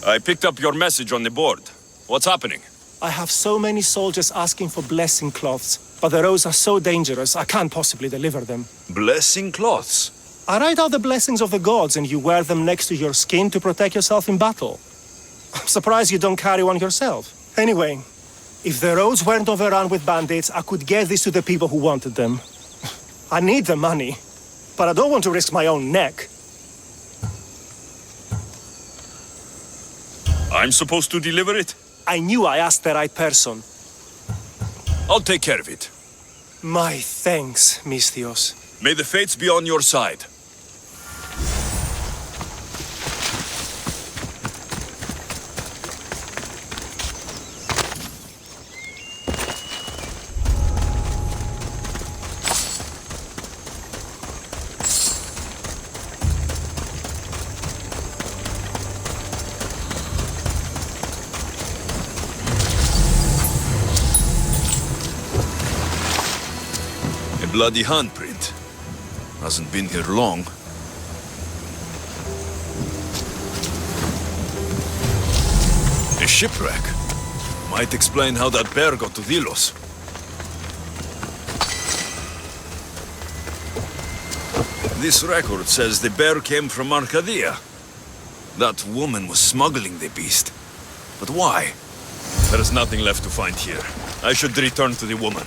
I picked up your message on the board. What's happening? I have so many soldiers asking for blessing cloths, but the roads are so dangerous, I can't possibly deliver them. Blessing cloths? I write out the blessings of the gods and you wear them next to your skin to protect yourself in battle. I'm surprised you don't carry one yourself. Anyway, if the roads weren't overrun with bandits, I could get these to the people who wanted them. I need the money, but I don't want to risk my own neck. I'm supposed to deliver it? I knew I asked the right person. I'll take care of it. My thanks, Misthios. May the fates be on your side. Bloody handprint. Hasn't been here long. A shipwreck. Might explain how that bear got to Delos. This record says the bear came from Arcadia. That woman was smuggling the beast. But why? There is nothing left to find here. I should return to the woman.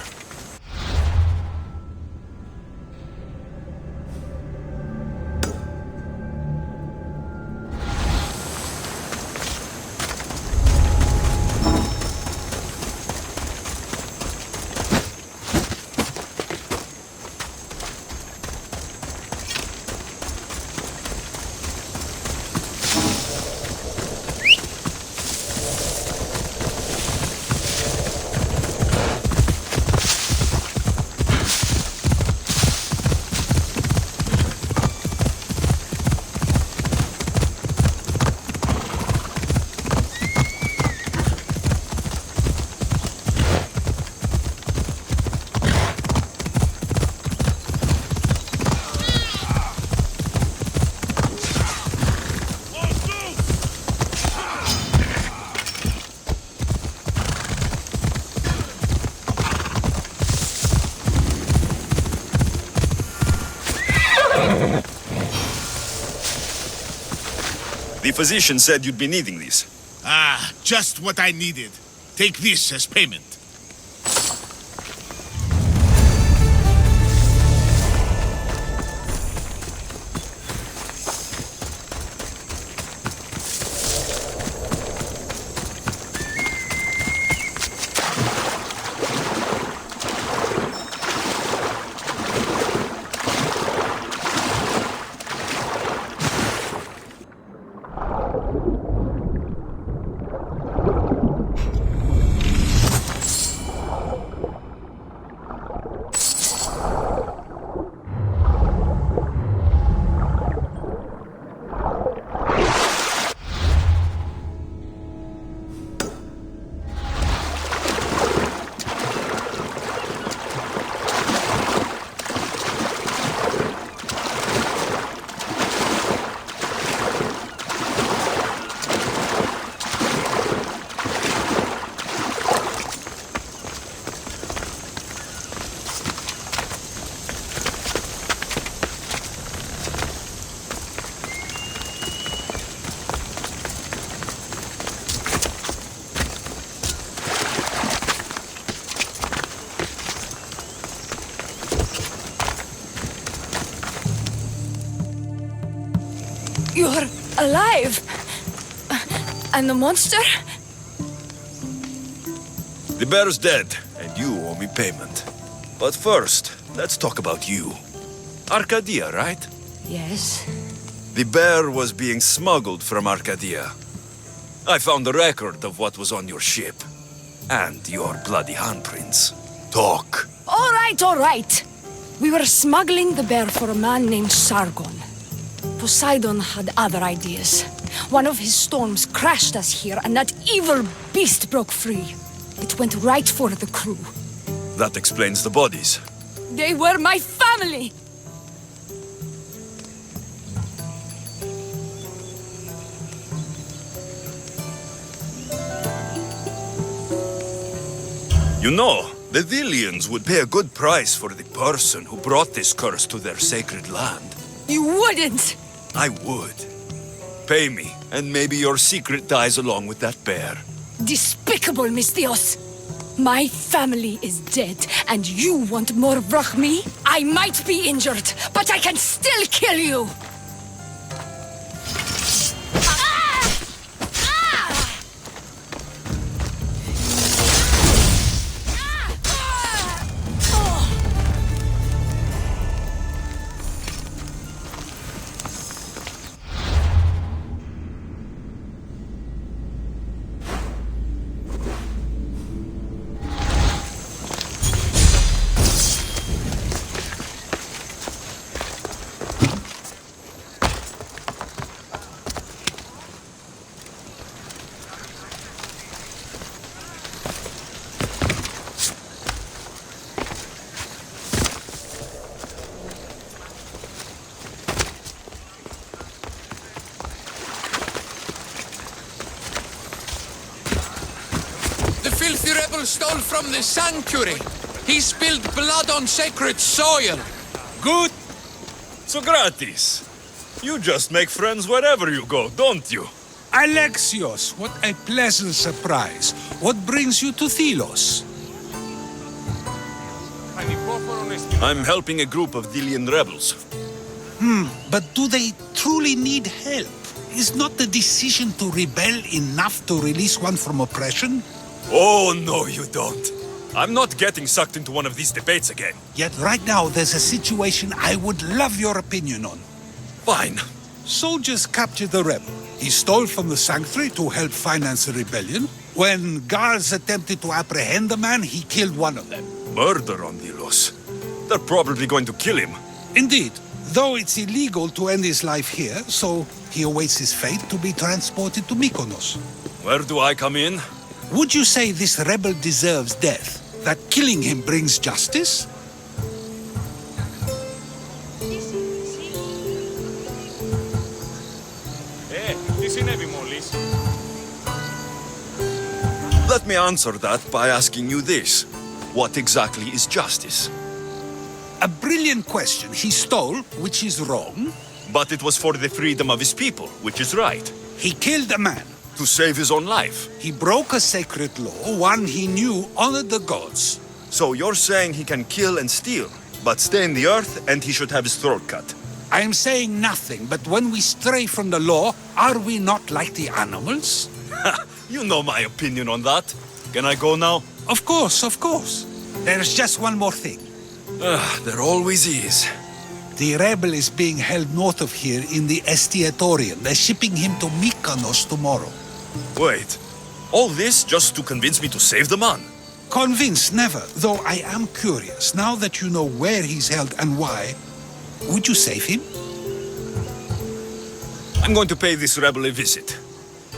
The physician said you'd be needing these. Ah, just what I needed. Take this as payment. You're alive! And the monster? The bear's dead, and you owe me payment. But first, let's talk about you. Arcadia, right? Yes. The bear was being smuggled from Arcadia. I found the record of what was on your ship. And your bloody handprints. Talk. All right. We were smuggling the bear for a man named Sargon. Poseidon had other ideas. One of his storms crashed us here, and that evil beast broke free. It went right for the crew. That explains the bodies. They were my family! You know, the Villians would pay a good price for the person who brought this curse to their sacred land. You wouldn't! I would. Pay me, and maybe your secret dies along with that bear. Despicable, Mistios! My family is dead, and you want more Rev.A? I might be injured, but I can still kill you! The filthy rebel stole from the sanctuary. He spilled blood on sacred soil. Good. So gratis. You just make friends wherever you go, don't you? Alexios, what a pleasant surprise. What brings you to Thelos? I'm helping a group of Dillian rebels. But do they truly need help? Is not the decision to rebel enough to release one from oppression? Oh, no, you don't. I'm not getting sucked into one of these debates again. Yet right now there's a situation I would love your opinion on. Fine. Soldiers captured the rebel. He stole from the sanctuary to help finance the rebellion. When guards attempted to apprehend the man, he killed one of them. Murder on Delos. They're probably going to kill him. Indeed, though it's illegal to end his life here, so he awaits his fate to be transported to Mykonos. Where do I come in? Would you say this rebel deserves death? That killing him brings justice? Let me answer that by asking you this. What exactly is justice? A brilliant question. He stole, which is wrong. But it was for the freedom of his people, which is right. He killed a man. To save his own life. He broke a sacred law, one he knew honored the gods. So you're saying he can kill and steal, but stay in the earth and he should have his throat cut. I am saying nothing, but when we stray from the law, are we not like the animals? You know my opinion on that. Can I go now? Of course, of course. There's just one more thing. There always is. The rebel is being held north of here in the Estiatorium. They're shipping him to Mykonos tomorrow. Wait, all this just to convince me to save the man? Convinced, never. Though I am curious, now that you know where he's held and why, would you save him? I'm going to pay this rebel a visit.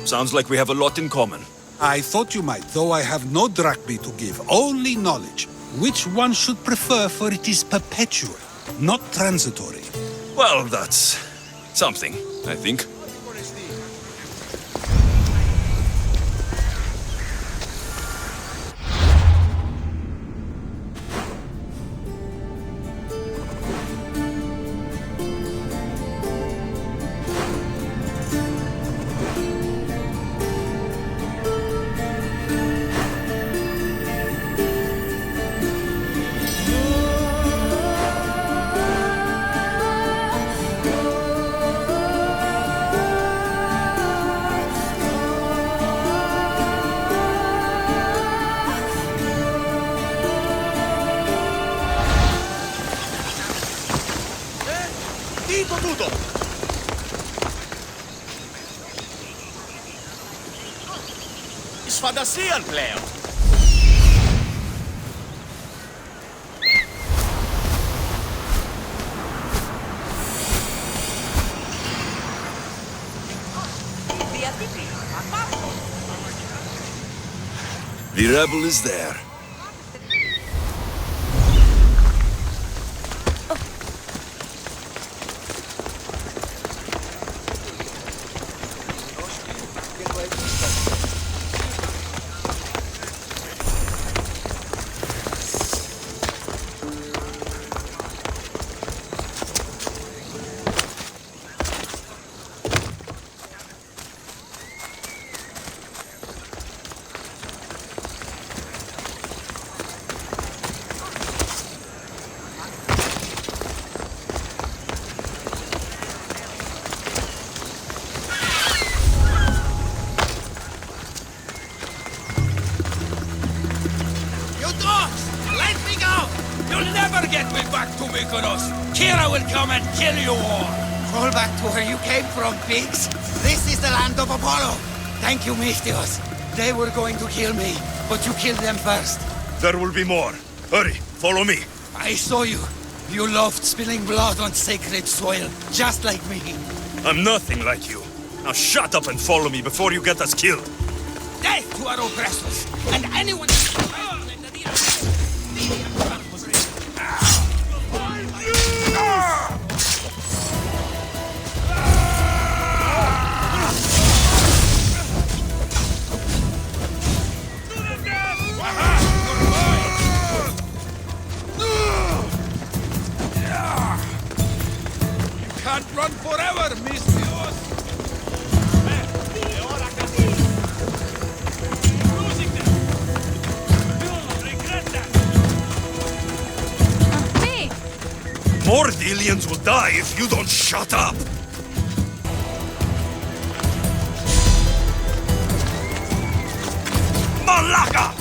Sounds like we have a lot in common. I thought you might, though I have no drachmae to give, only knowledge. Which one should prefer, for it is perpetual, not transitory. Well, that's something, I think. Φαντασίαν πλέον. The rebel is there. quick on us. Kira will come and kill you all. Roll back to where you came from, pigs. This is the land of Apollo. Thank you, Mystios. They were going to kill me, but you killed them first. There will be more. Hurry, follow me. I saw you. You loved spilling blood on sacred soil, just like me. I'm nothing like you. Now shut up and follow me before you get us killed. Death to our oppressors, and anyone... Can't run forever, Mystios! More Delians will die if you don't shut up! Malaka!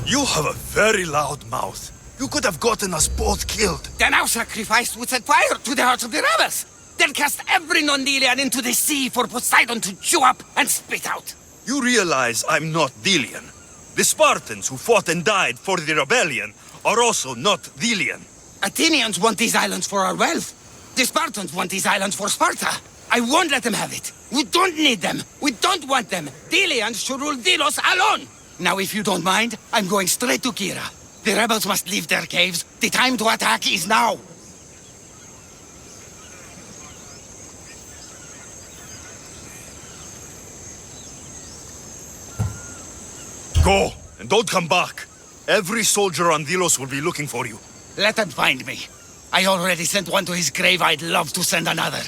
You have a very loud mouth. You could have gotten us both killed. Then our sacrifice would set fire to the hearts of the rebels. Then cast every non-Delian into the sea for Poseidon to chew up and spit out. You realize I'm not Delian. The Spartans who fought and died for the rebellion are also not Delian. Athenians want these islands for our wealth. The Spartans want these islands for Sparta. I won't let them have it. We don't need them. We don't want them. Delians should rule Delos alone. Now, if you don't mind, I'm going straight to Kira. The rebels must leave their caves. The time to attack is now. Go, and don't come back. Every soldier on Delos will be looking for you. Let them find me. I already sent one to his grave. I'd love to send another.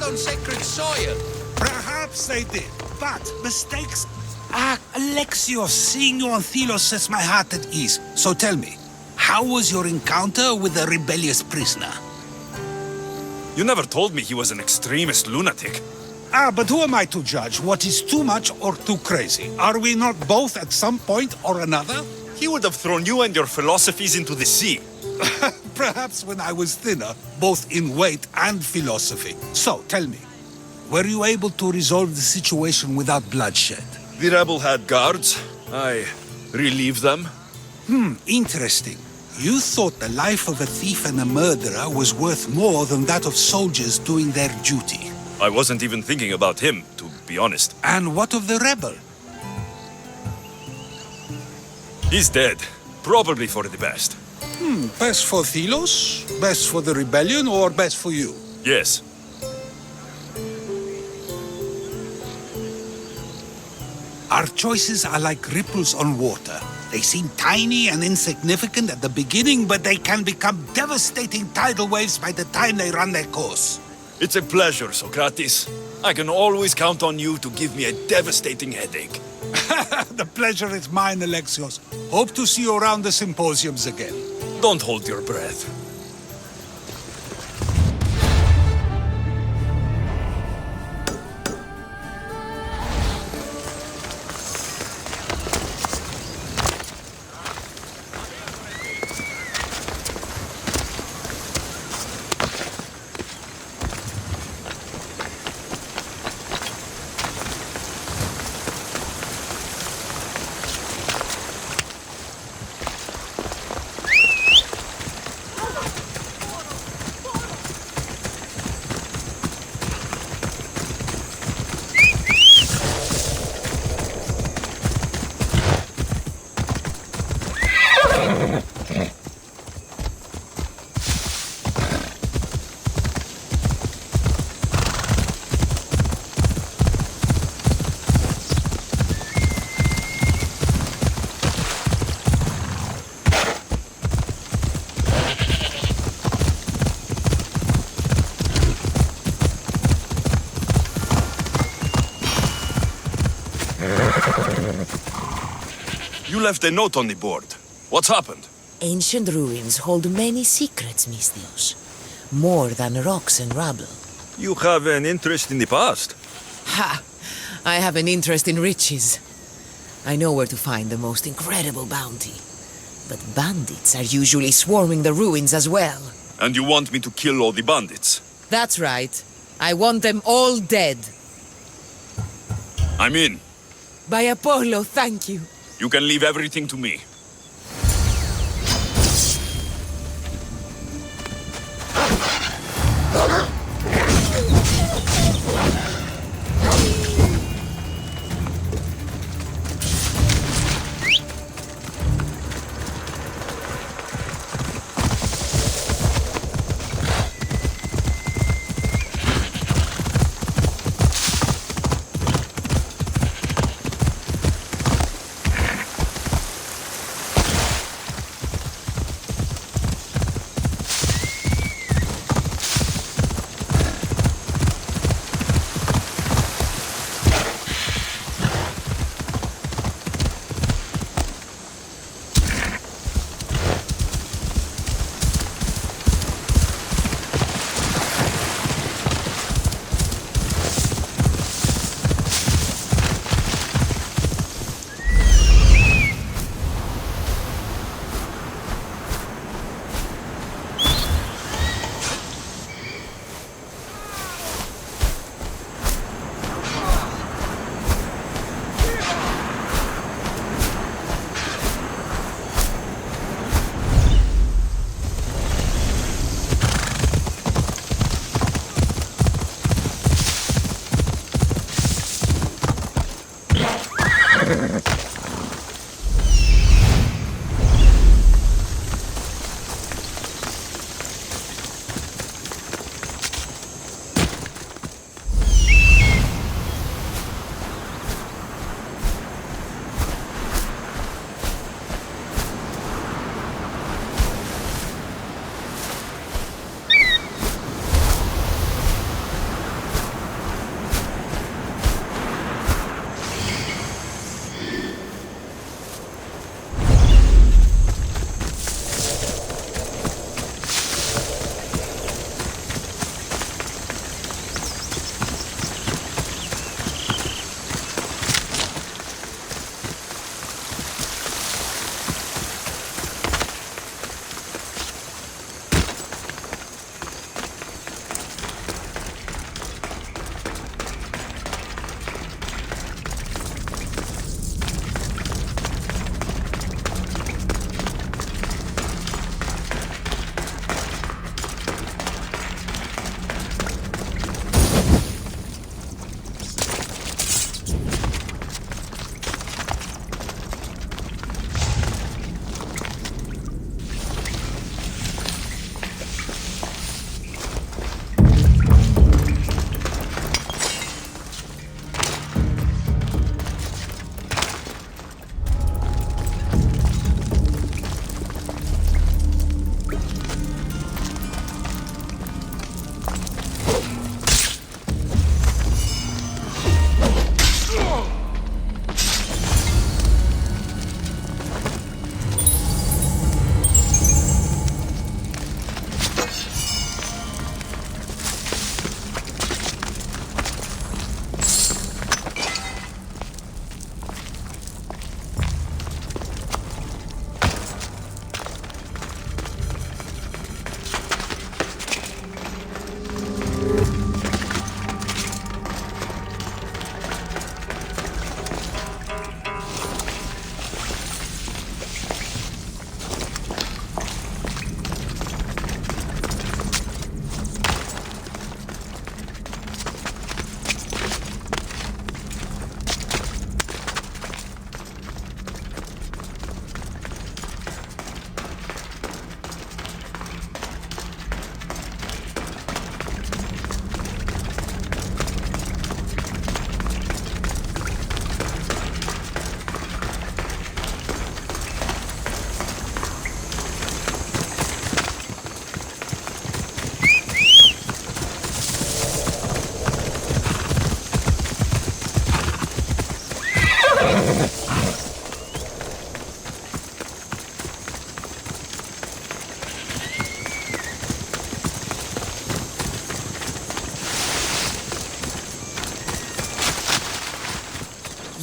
On sacred soil. Perhaps they did, but mistakes... Alexios, seeing you on Thelos sets my heart at ease. So tell me, how was your encounter with the rebellious prisoner? You never told me he was an extremist lunatic. But who am I to judge what is too much or too crazy? Are we not both at some point or another? He would have thrown you and your philosophies into the sea. Perhaps when I was thinner, both in weight and philosophy. So, tell me, were you able to resolve the situation without bloodshed? The rebel had guards. I relieved them. Interesting. You thought the life of a thief and a murderer was worth more than that of soldiers doing their duty. I wasn't even thinking about him, to be honest. And what of the rebel? He's dead. Probably for the best. Best for Thelos? Best for the rebellion, or best for you? Yes. Our choices are like ripples on water. They seem tiny and insignificant at the beginning, but they can become devastating tidal waves by the time they run their course. It's a pleasure, Socrates. I can always count on you to give me a devastating headache. The pleasure is mine, Alexios. Hope to see you around the symposiums again. Don't hold your breath. You left a note on the board. What's happened? Ancient ruins hold many secrets, Misthios. More than rocks and rubble. You have an interest in the past. Ha! I have an interest in riches. I know where to find the most incredible bounty. But bandits are usually swarming the ruins as well. And you want me to kill all the bandits? That's right. I want them all dead. I'm in. By Apollo, thank you. You can leave everything to me.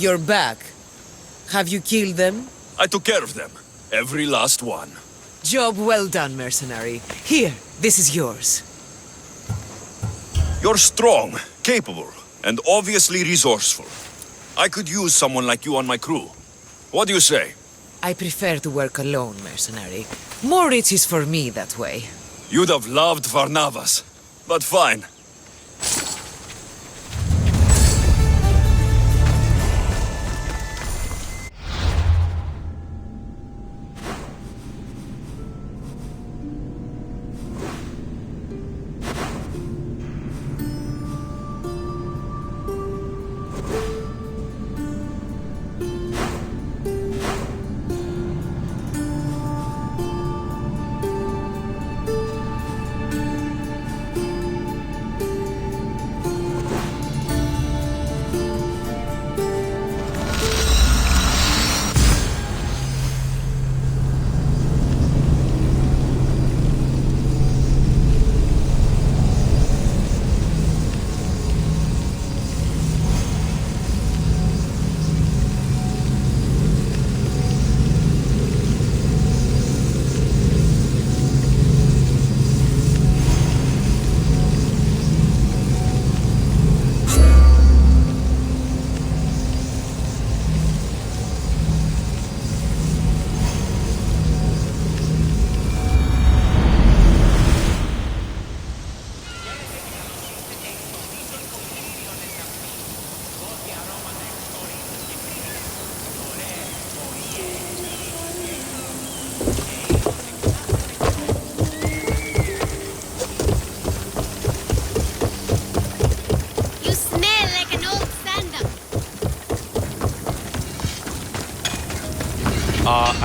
You're back. Have you killed them? I took care of them. Every last one. Job well done, mercenary. Here, this is yours. You're strong, capable, and obviously resourceful. I could use someone like you on my crew. What do you say? I prefer to work alone, mercenary. More riches for me that way. You'd have loved Varnavas, but fine.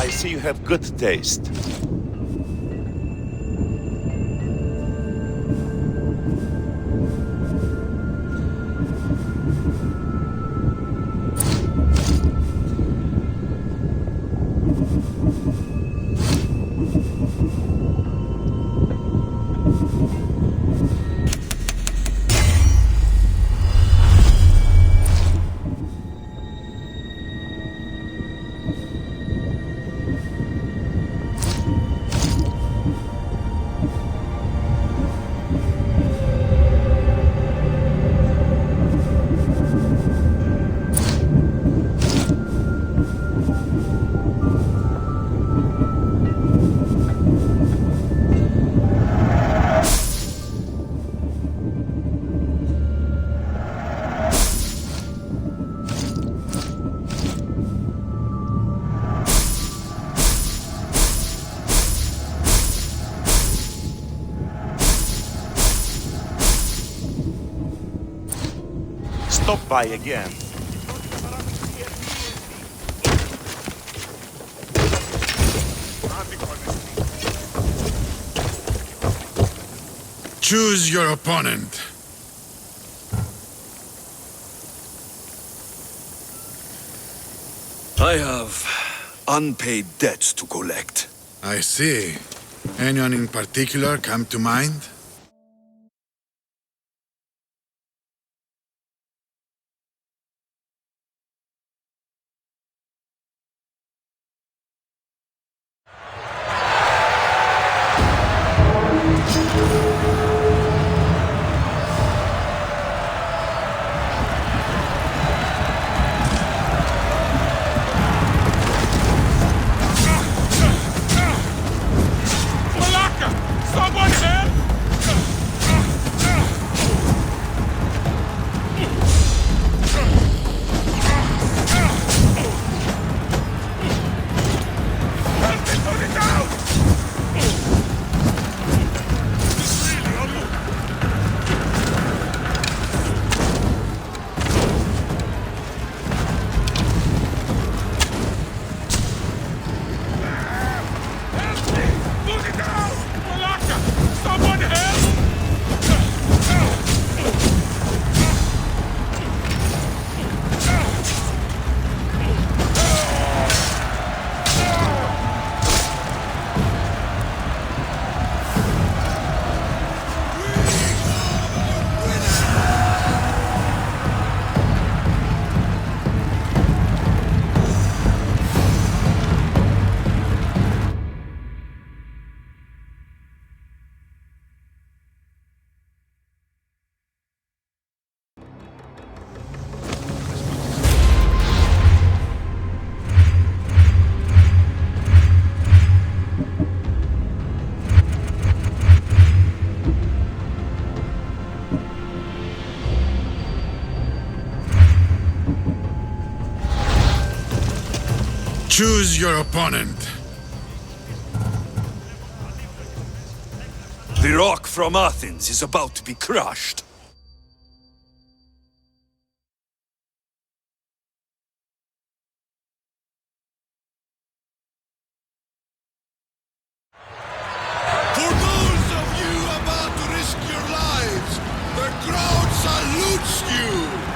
I see you have good taste. Stop by again. Choose your opponent. I have unpaid debts to collect. I see. Anyone in particular come to mind? Someone there? Choose your opponent. The rock from Athens is about to be crushed. For those of you about to risk your lives, the crowd salutes you!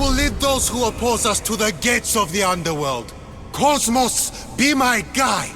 will lead those who oppose us to the gates of the underworld. Cosmos, be my guide!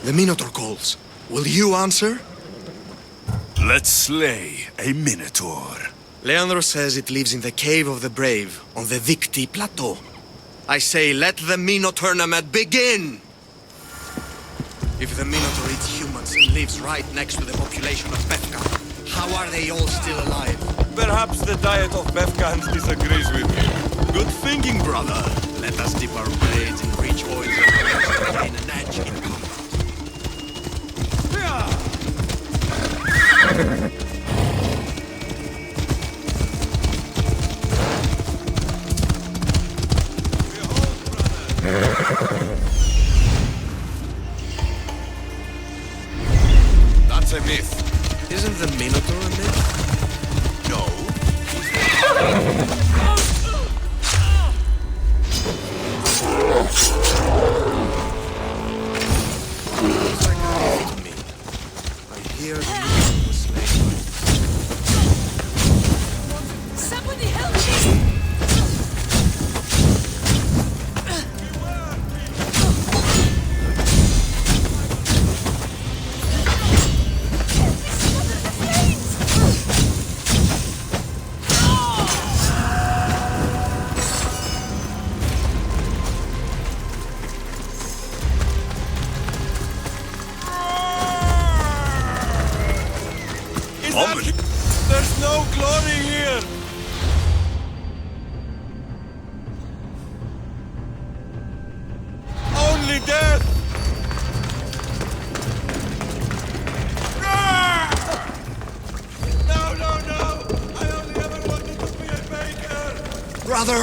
The Minotaur calls. Will you answer? Let's slay a Minotaur. Leiandros says it lives in the Cave of the Brave, on the Victi Plateau. I say, let the Minotaur tournament begin! If the Minotaur eats humans and lives right next to the population of Befka, how are they all still alive? Perhaps the diet of Befkans disagrees with me. Good thinking, brother. Let us dip our blades in rich oils and gain an edge in combat. That's a myth. Isn't the Minotaur a myth? No. Looks like a myth to me. I hear the Minotaur was slain by... Somebody help me! There's no glory here! Only death! No, no, no! I only ever wanted to be a baker! Brother!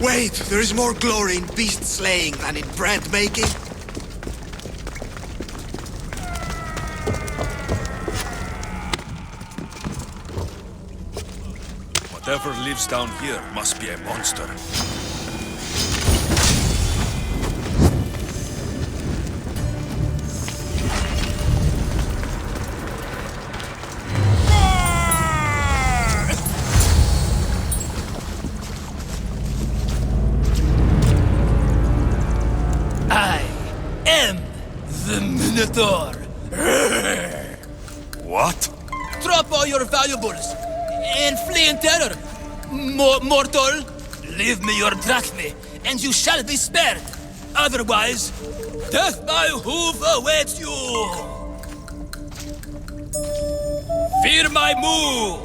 Wait! There is more glory in beast slaying than in bread making. Whatever lives down here must be a monster. I am the Minotaur. What? Drop all your valuables and flee in terror. Mortal, leave me your drachme, and you shall be spared. Otherwise, death by hoof awaits you. Fear my move.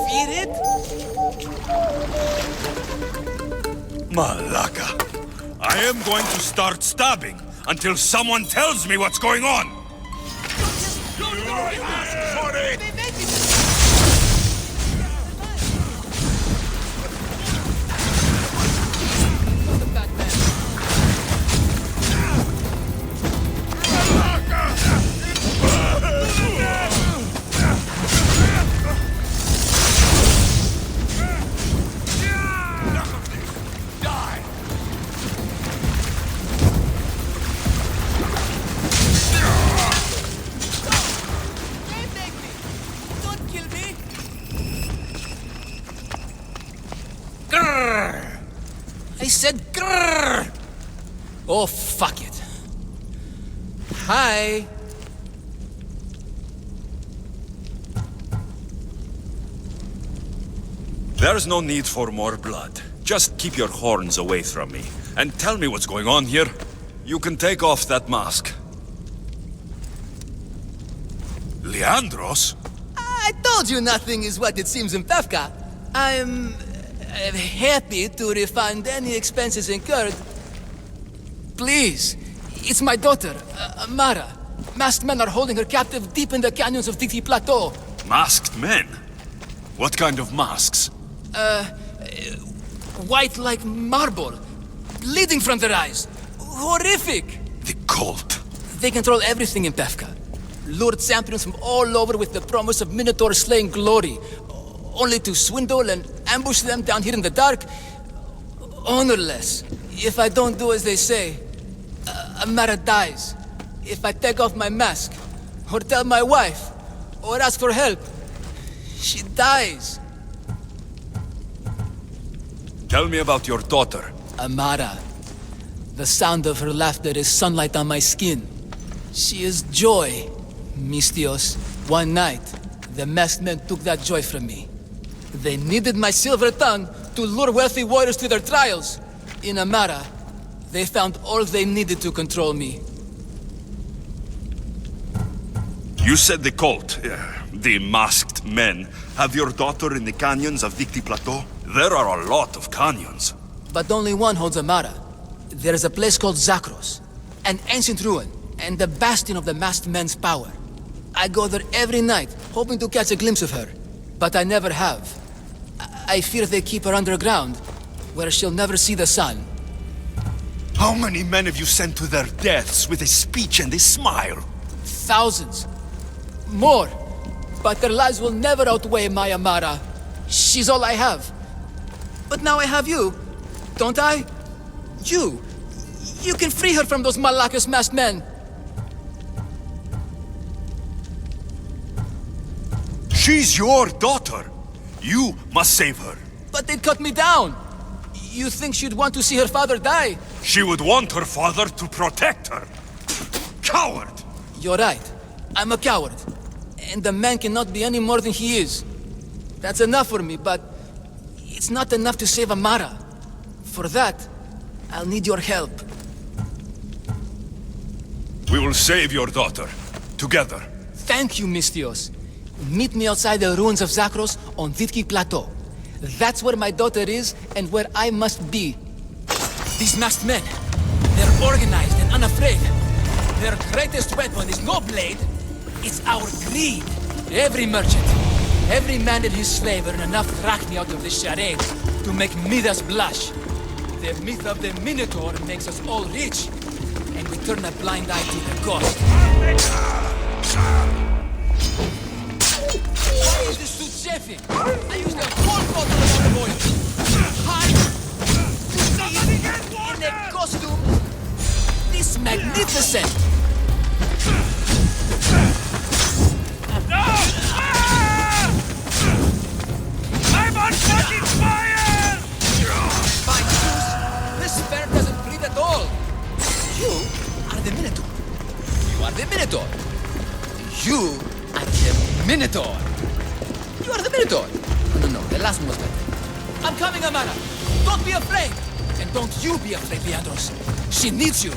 Fear it? Malaka. I am going to start stabbing until someone tells me what's going on. I said grrr! Oh, fuck it. Hi. There's no need for more blood. Just keep your horns away from me. And tell me what's going on here. You can take off that mask. Leiandros? I told you nothing is what it seems in Pevka. I'm happy to refund any expenses incurred. Please, it's my daughter, Mara. Masked men are holding her captive deep in the canyons of Dixie Plateau. Masked men? What kind of masks? White like marble, bleeding from their eyes. Horrific! The cult. They control everything in Pevka. Lured champions from all over with the promise of Minotaur slaying glory, only to swindle and ambush them down here in the dark. Honorless. If I don't do as they say, Amara dies. If I take off my mask, or tell my wife, or ask for help, she dies. Tell me about your daughter. Amara. The sound of her laughter is sunlight on my skin. She is joy, Mistios. One night, the masked men took that joy from me. They needed my silver tongue to lure wealthy warriors to their trials. In Amara, they found all they needed to control me. You said the cult, the masked men, have your daughter in the canyons of Dixie Plateau? There are a lot of canyons. But only one holds Amara. There is a place called Zakros, an ancient ruin, and the bastion of the masked men's power. I go there every night, hoping to catch a glimpse of her, but I never have. I fear they keep her underground, where she'll never see the sun. How many men have you sent to their deaths with a speech and a smile? Thousands. More. But their lives will never outweigh my Amara. She's all I have. But now I have you, don't I? You can free her from those Malakas masked men. She's your daughter. You must save her. But they'd cut me down. You think she'd want to see her father die? She would want her father to protect her. Coward! You're right. I'm a coward. And a man cannot be any more than he is. That's enough for me, but it's not enough to save Amara. For that, I'll need your help. We will save your daughter. Together. Thank you, Mistios. Meet me outside the ruins of Zakros on Dixie Plateau. That's where my daughter is and where I must be. These masked men, they're organized and unafraid. Their greatest weapon is no blade, it's our greed. Every merchant, every man and his slave earn enough drachmi out of this charade to make Midas blush. The myth of the Minotaur makes us all rich, and we turn a blind eye to the cost. Why is this suit chafing? I used a whole bottle of olive oil. Hot, in a costume this magnificent. I'm on fucking fire! By Zeus, this bear doesn't breathe at all. You are the Minotaur. You are the Minotaur. You are the Minotaur. You are the Minotaur. No, the last one was better. I'm coming, Amara. Don't be afraid. And don't you be afraid, Leiandros. She needs you.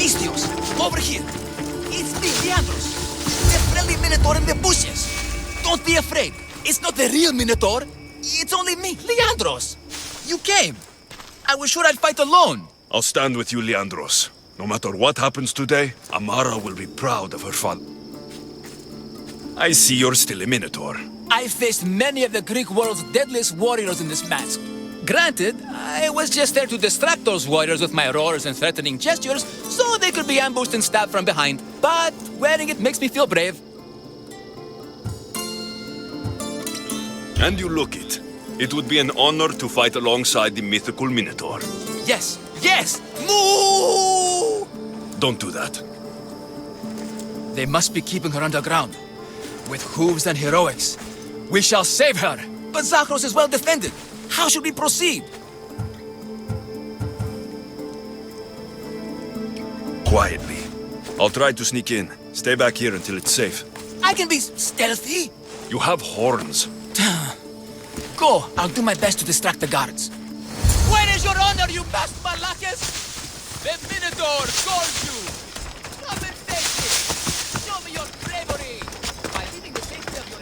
Mistios, over here. It's me, Leiandros. The friendly Minotaur in the bushes. Don't be afraid. It's not the real Minotaur. It's only me, Leiandros. You came. I was sure I'd fight alone. I'll stand with you, Leiandros. No matter what happens today, Amara will be proud of her father. I see you're still a Minotaur. I faced many of the Greek world's deadliest warriors in this mask. Granted, I was just there to distract those warriors with my roars and threatening gestures so they could be ambushed and stabbed from behind. But wearing it makes me feel brave. And you look it. It would be an honor to fight alongside the mythical Minotaur. Yes, yes! Moo! Don't do that. They must be keeping her underground. With hooves and heroics. We shall save her! But Zakros is well defended. How should we proceed? Quietly. I'll try to sneak in. Stay back here until it's safe. I can be stealthy. You have horns. Go, I'll do my best to distract the guards. Where is your honor, you best Malakis? The Minotaur calls you! Come and face it! Show me your bravery! By leaving the safety of your...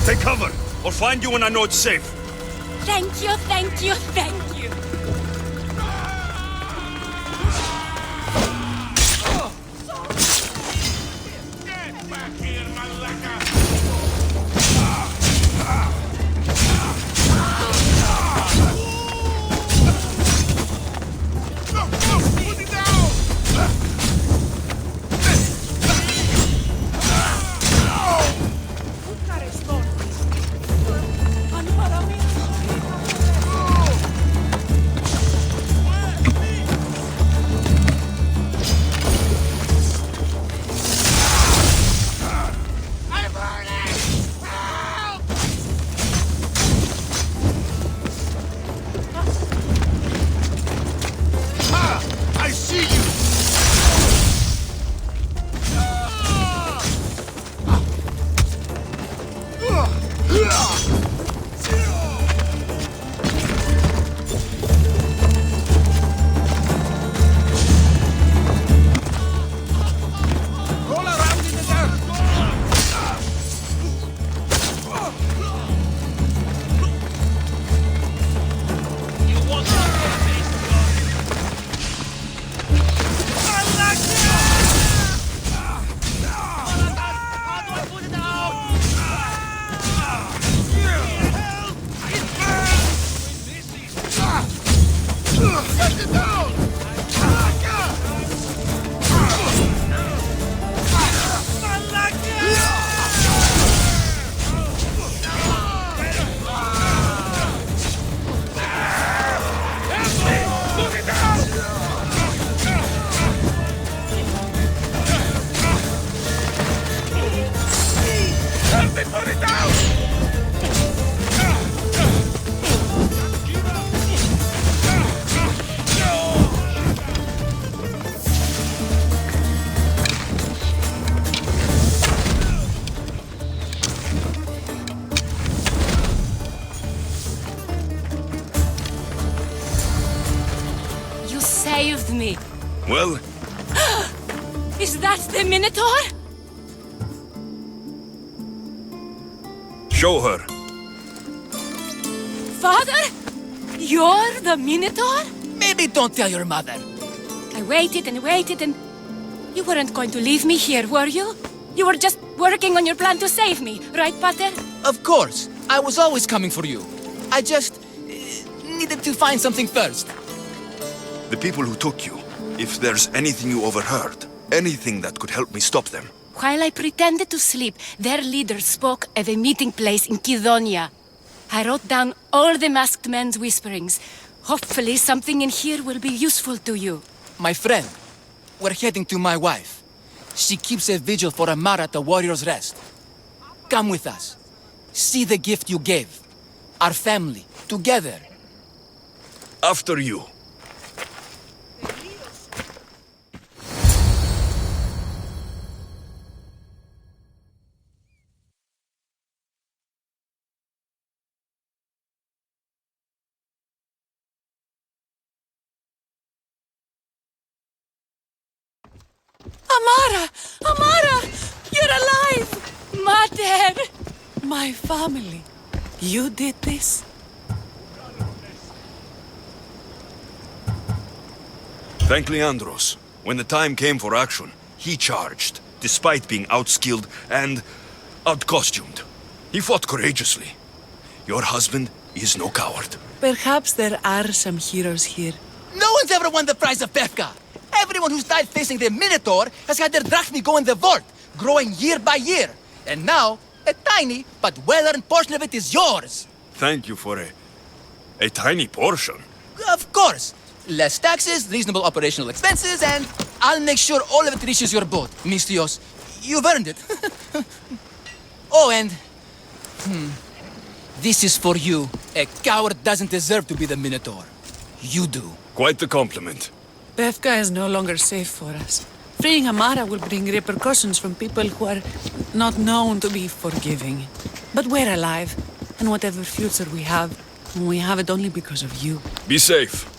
Take cover! I'll find you when I know it's safe. Thank you, thank you, thank you. Get back here, Malaka! Put it down! Well, Is that the Minotaur? show her. Father? You're the Minotaur? Maybe don't tell your mother. I waited and waited and... You weren't going to leave me here, were you? You were just working on your plan to save me, right, Pater? Of course. I was always coming for you. I just... needed to find something first. The people who took you, if there's anything you overheard, anything that could help me stop them. While I pretended to sleep, their leader spoke of a meeting place in Kidonia. I wrote down all the masked men's whisperings. Hopefully something in here will be useful to you. My friend, we're heading to my wife. She keeps a vigil for Amara at the Warrior's Rest. Come with us. See the gift you gave. Our family, together. After you. Amara! Amara! You're alive! Mater! My family. You did this? Thank Leiandros. When the time came for action, he charged, despite being outskilled and outcostumed. He fought courageously. Your husband is no coward. Perhaps there are some heroes here. No one's ever won the prize of Befka. Everyone who's died facing the Minotaur has had their drachmi go in the vault, growing year by year. And now, a tiny but well-earned portion of it is yours. Thank you for a tiny portion. Of course. Less taxes, reasonable operational expenses, and I'll make sure all of it reaches your boat, Mistios. You've earned it. Oh, and... This is for you. A coward doesn't deserve to be the Minotaur. You do. Quite the compliment. Befka is no longer safe for us. Freeing Amara will bring repercussions from people who are not known to be forgiving. But we're alive, and whatever future we have it only because of you. Be safe.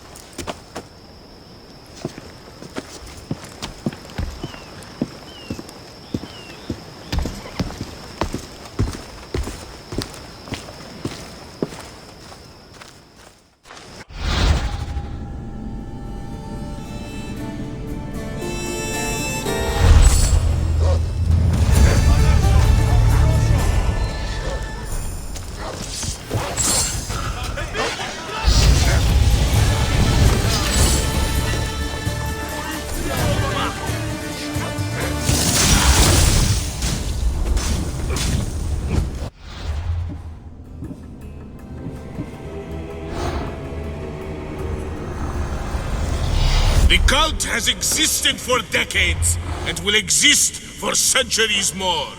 The cult has existed for decades, and will exist for centuries more.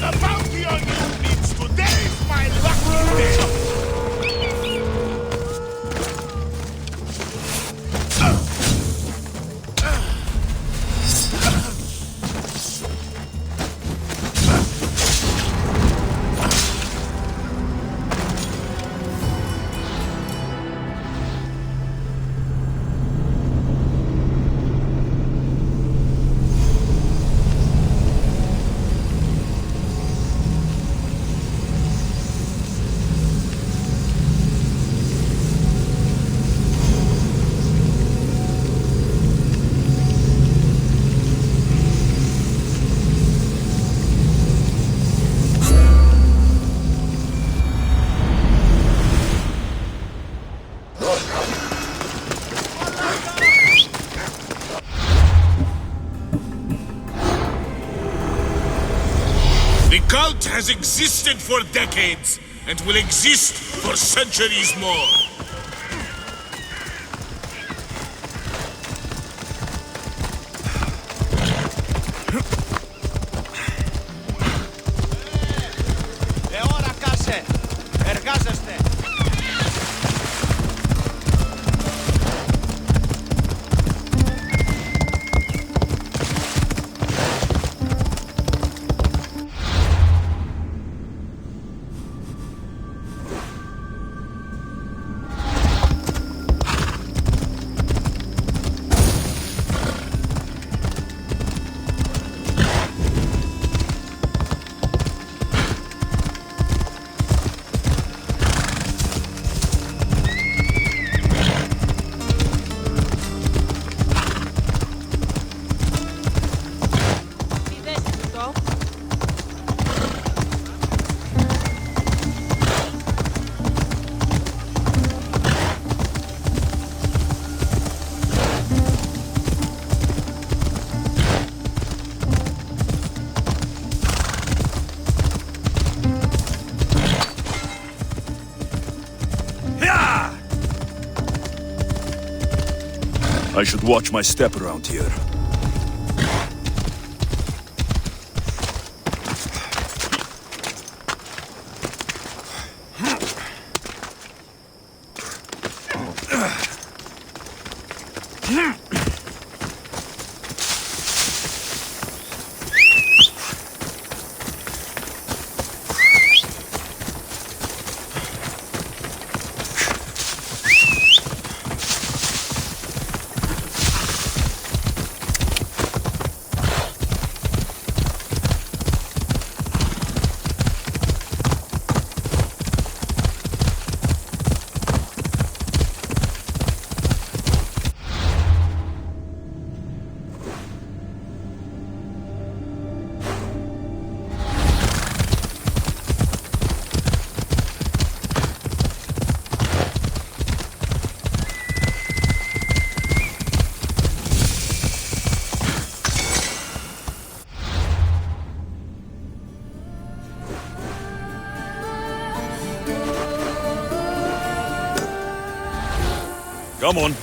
The bounty on you needs today, my lucky day! The cult has existed for decades, and will exist for centuries more. I should watch my step around here. Come on.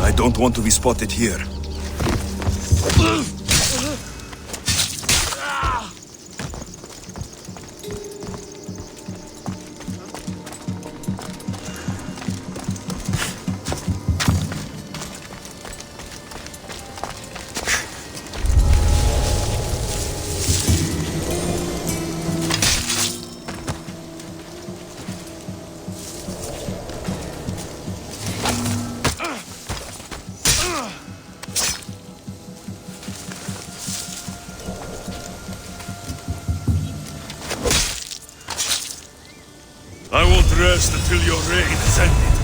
I don't want to be spotted here. I won't rest until your reign is ended.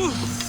Ugh.